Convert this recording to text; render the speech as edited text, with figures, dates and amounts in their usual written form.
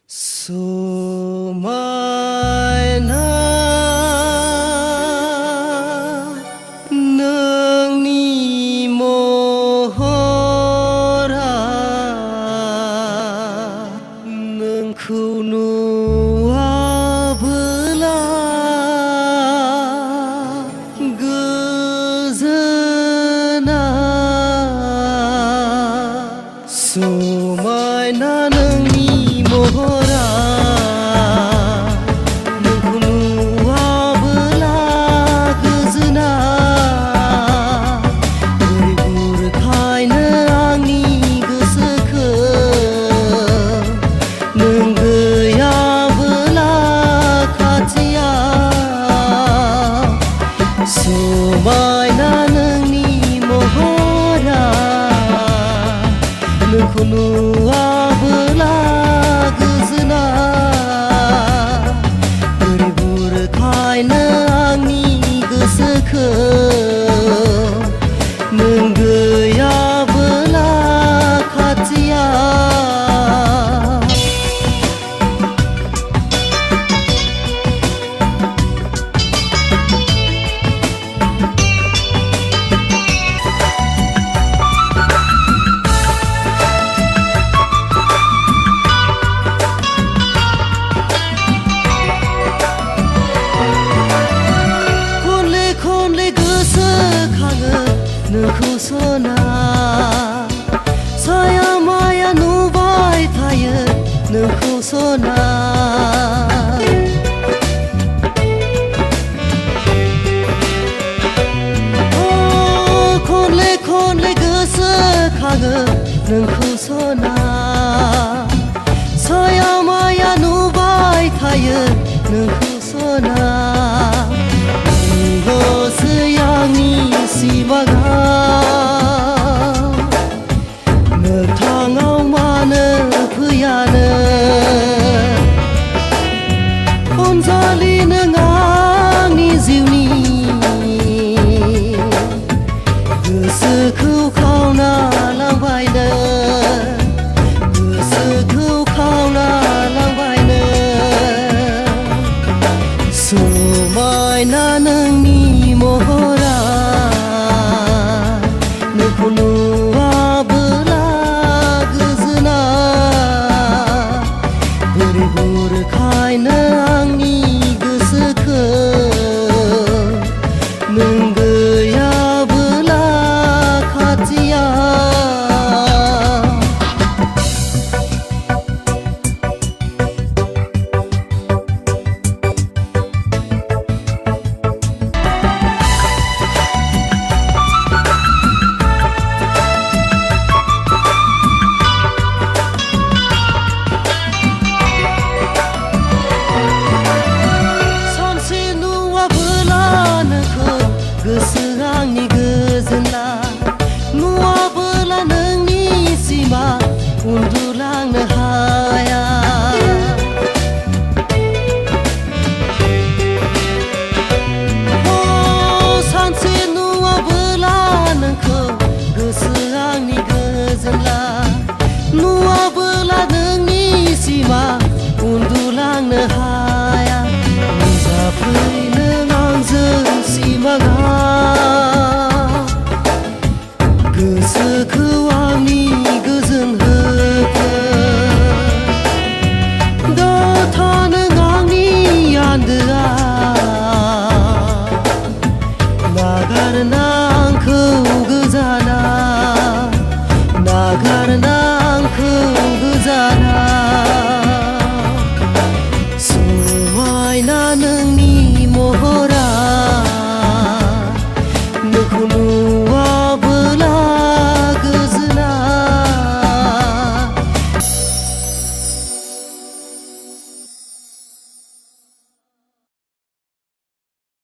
Sumaina nangni mohora nangku nuabela gezana Sumaina nangni mohora Sumaina nangni mohora nangku nuabela gezana beribu rekaina angni goसोखौ नों गैयाबोला खाथियाव नोंखौ सना साया माया नुबाय थायो नोंखौ सना खनले खनले गोसोखाङो नोंखौ सना साया माया नुबाय थायो नोंखौ सना नोंल'सै आंनि सिमाङाव मोगथाङाव मानो फैयानो अनजालि नों आंनि जिउनि गोसोखौ खावना लांबायनो गोसोखौ खावना लांबायनो समायना नोंनि महरा नोंखौ नुवाबोला गोजोना बोरै बुरखायनो